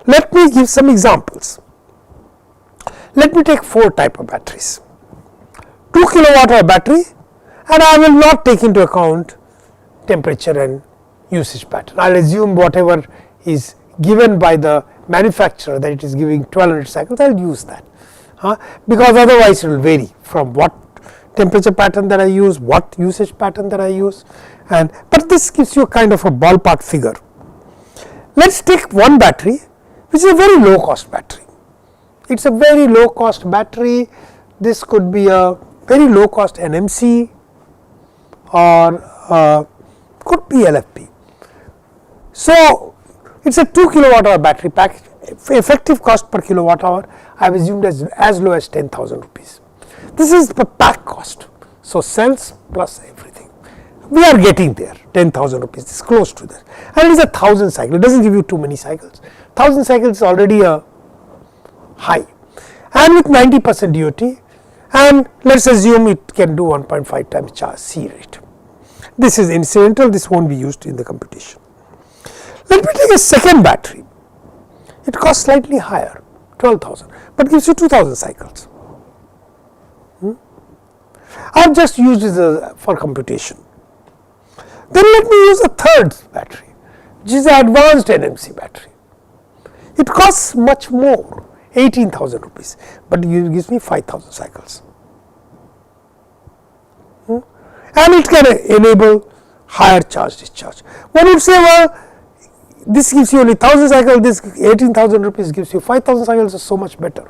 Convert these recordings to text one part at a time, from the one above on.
Let me give some examples. Let me take 4 type of batteries. 2 kilowatt hour battery, and I will not take into account temperature and usage pattern. I will assume whatever is given by the manufacturer, that it is giving 1200 cycles, I will use that, because otherwise it will vary from what temperature pattern that I use, what usage pattern that I use, but this gives you a kind of a ballpark figure. Let us take one battery which is a very low cost battery. It is a very low cost battery. This could be a very low cost NMC or could be LFP. So, it is a 2 kilowatt hour battery pack. Effective cost per kilowatt hour I have assumed as low as 10,000 rupees. This is the pack cost. So, cells plus everything. We are getting there, 10,000 rupees, it is close to that, and it is a 1000 cycle, it does not give you too many cycles. 1000 cycles is already a high, and with 90% DOT, and let us assume it can do 1.5 times charge C rate. This is incidental, this will not be used in the computation. Let me take a second battery, it costs slightly higher, 12,000, but gives you 2000 cycles. I have just used it for computation. Then let me use a third battery, which is an advanced NMC battery. It costs much more, 18,000 rupees, but it gives me 5,000 cycles. And it can enable higher charge discharge. One would say, well, this gives you only 1000 cycles, this 18,000 rupees gives you 5,000 cycles, is so much better.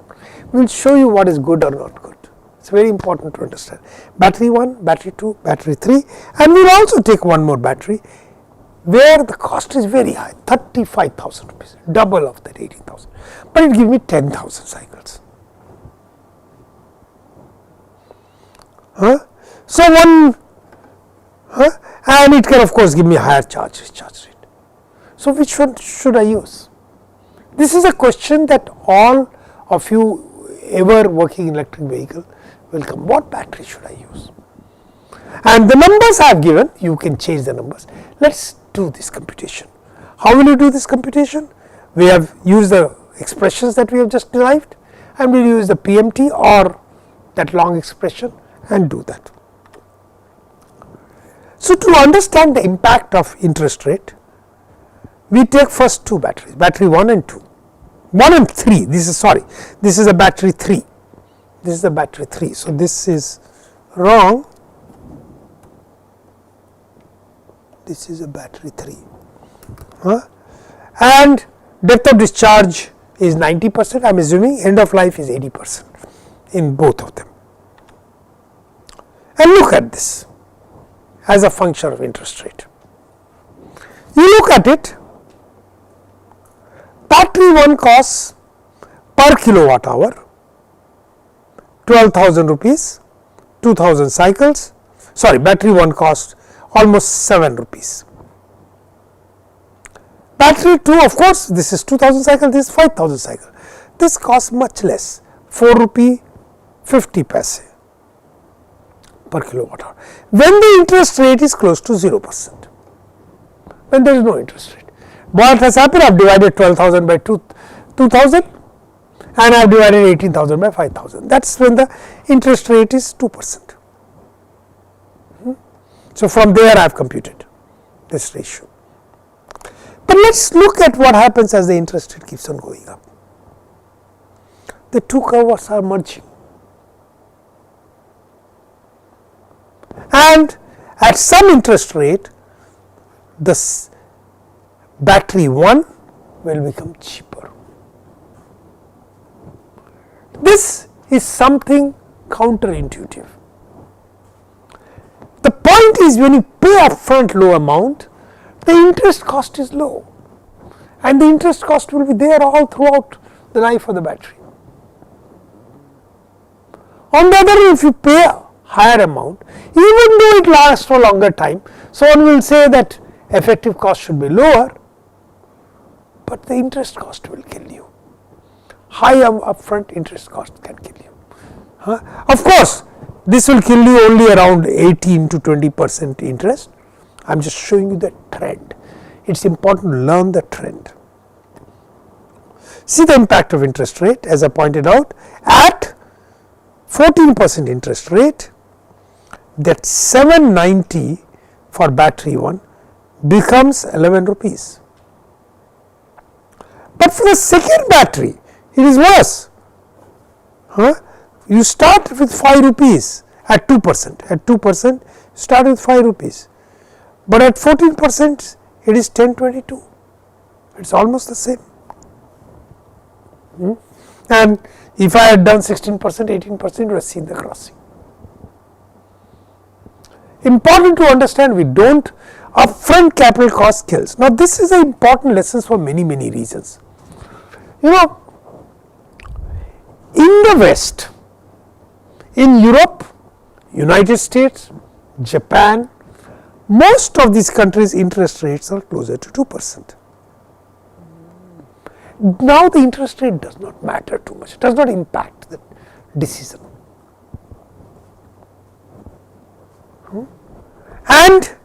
We will show you what is good or not good. It is very important to understand. Battery 1, battery 2, battery 3, and we will also take one more battery where the cost is very high, 35,000 rupees, double of that 18,000, but it gives me 10,000 cycles. So, and it can of course give me higher charge discharge rate. So, which one should I use? This is a question that all of you ever working in electric vehicle will come. What battery should I use? And the numbers I have given, you can change the numbers. Let us do this computation. How will you do this computation? We have used the expressions that we have just derived, and we will use the PMT or that long expression and do that. So, to understand the impact of interest rate, we take first 2 batteries, battery 1 and 2, 1 and 3, this is a battery 3, this is a battery 3. So, this is wrong, this is a battery 3, and depth of discharge is 90%, I am assuming end of life is 80% in both of them. And look at this as a function of interest rate. You look at it, battery 1 costs per kilowatt hour 12,000 rupees, 2000 cycles, battery 1 costs almost 7 rupees. Battery 2, of course, this is 2000 cycles, this is 5000 cycles. This costs much less, 4 rupee 50 paise per kilowatt hour. When the interest rate is close to 0%, when there is no interest rate. What has happened? I have divided 12,000 by 2000 and I have divided 18,000 by 5,000. That is when the interest rate is 2%. So, from there I have computed this ratio. But let us look at what happens as the interest rate keeps on going up. The 2 curves are merging, and at some interest rate this battery 1 will become cheaper. This is something counterintuitive. The point is, when you pay upfront low amount, the interest cost is low, and the interest cost will be there all throughout the life of the battery. On the other hand, if you pay a higher amount, even though it lasts for longer time, so one will say that effective cost should be lower, but the interest cost will kill you. High upfront interest cost can kill you. Of course, this will kill you only around 18 to 20% interest. I am just showing you the trend. It is important to learn the trend. See the impact of interest rate, as I pointed out, at 14% interest rate, that 790 for battery 1 becomes 11 rupees. But for the second battery, it is worse. You start with 5 rupees at 2%. At 2%, start with 5 rupees. But at 14%, it is 1022. It is almost the same. And if I had done 16%, 18%, you would have seen the crossing. Important to understand, we don't upfront capital cost kills. Now, this is an important lesson for many reasons. You know, in the West, in Europe, United States, Japan, most of these countries' interest rates are closer to 2%. Now, the interest rate does not matter too much, it does not impact the decision. And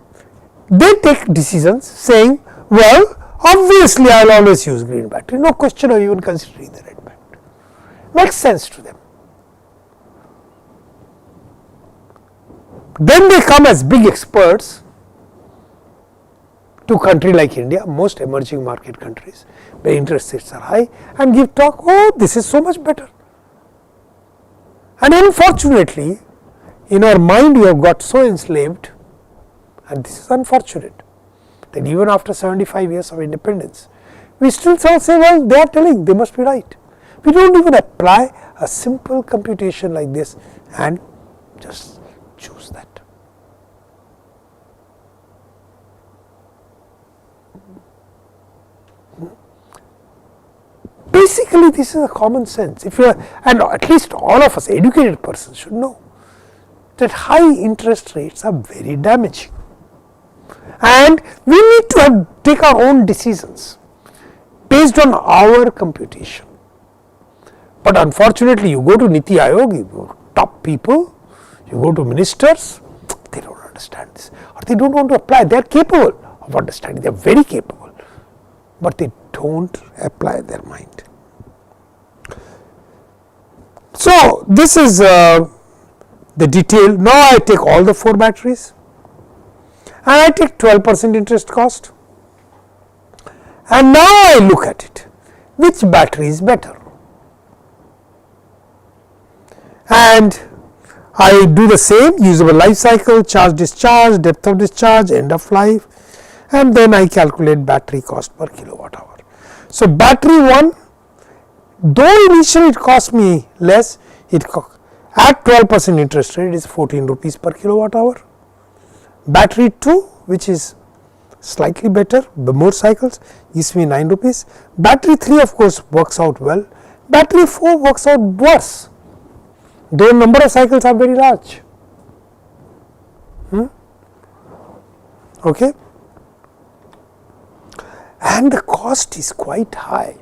they take decisions saying, well, obviously I will always use green battery, no question of even considering the red battery. Makes sense to them. Then they come as big experts to a country like India, most emerging market countries where interest rates are high, and give talk, oh, this is so much better. And unfortunately, in our mind we have got so enslaved, and this is unfortunate, that even after 75 years of independence, we still say, well, they are telling, they must be right. We don't even apply a simple computation like this and just choose that. Basically, this is a common sense. If you are, and at least all of us educated persons should know that high interest rates are very damaging, and we need to take our own decisions based on our computation. But unfortunately, you go to Niti Aayog, you go to top people, you go to ministers, they don't understand this, or they don't want to apply. They are capable of understanding, they are very capable, but they don't apply their mind. So, this is the detail. Now, I take all the 4 batteries and I take 12% interest cost, and now I look at it, which battery is better, and I do the same usable life cycle, charge discharge, depth of discharge, end of life, and then I calculate battery cost per kilowatt hour. So, battery 1, though initially it cost me less, it at 12% interest rate is 14 rupees per kilowatt hour. Battery 2, which is slightly better, the more cycles, gives me 9 rupees. Battery 3 of course works out well. Battery 4 works out worse, though number of cycles are very large. Okay. And the cost is quite high.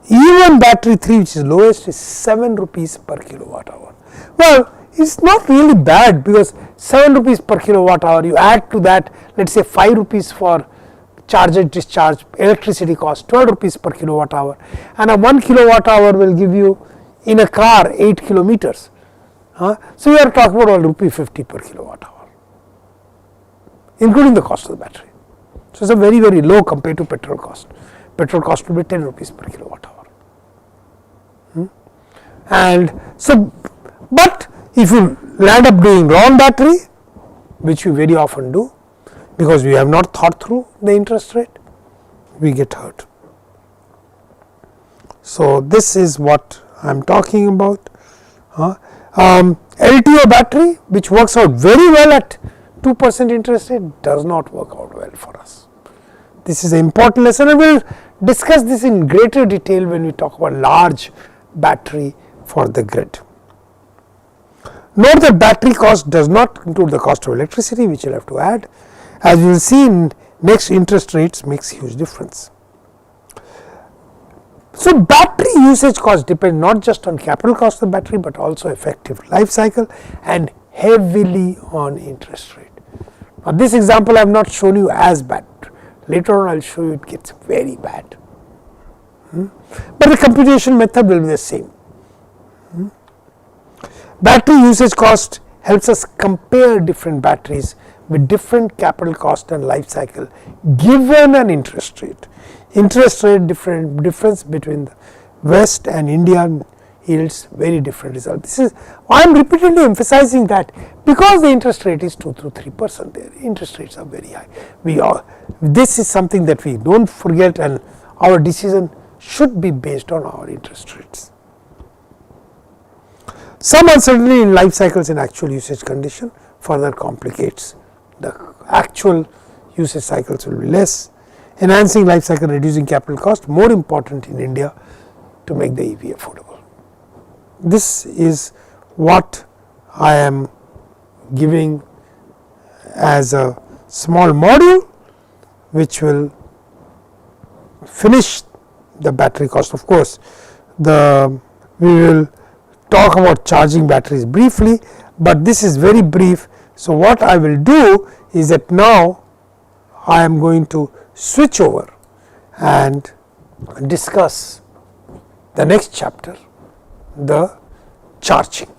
Even battery 3, which is lowest, is 7 rupees per kilowatt hour. Well, it is not really bad, because 7 rupees per kilowatt hour, you add to that, let us say 5 rupees for charge and discharge, electricity cost 12 rupees per kilowatt hour, and a 1 kilowatt hour will give you in a car 8 kilometers. So, you are talking about rupee 50 per kilowatt hour, including the cost of the battery. So, it is a very low compared to petrol cost. Petrol cost will be 10 rupees per kilowatt hour. And so, but if you land up doing wrong battery, which we very often do, because we have not thought through the interest rate, we get hurt. So, this is what I am talking about. LTO battery, which works out very well at 2% interest rate, does not work out well for us. This is an important lesson, and we will discuss this in greater detail when we talk about large battery for the grid. Note that battery cost does not include the cost of electricity, which you will have to add. As we will see in next, interest rates makes huge difference. So, battery usage cost depends not just on capital cost of the battery, but also effective life cycle and heavily on interest rate. Now, this example I have not shown you as bad. Later on I will show you it gets very bad. But the computation method will be the same. Battery usage cost helps us compare different batteries with different capital cost and life cycle given an interest rate. Interest rate difference between the West and India yields very different result. This is I am repeatedly emphasizing that because the interest rate is 2 to 3%, there interest rates are very high. This is something that we don't forget, and our decision should be based on our interest rates. Some uncertainty in life cycles in actual usage condition further complicates. The actual usage cycles will be less. Enhancing life cycle, reducing capital cost, more important in India to make the EV affordable. This is what I am giving as a small module which will finish the battery cost. Of course, we will talk about charging batteries briefly, but this is very brief. So, what I will do is that now I am going to switch over and discuss the next chapter, the charging.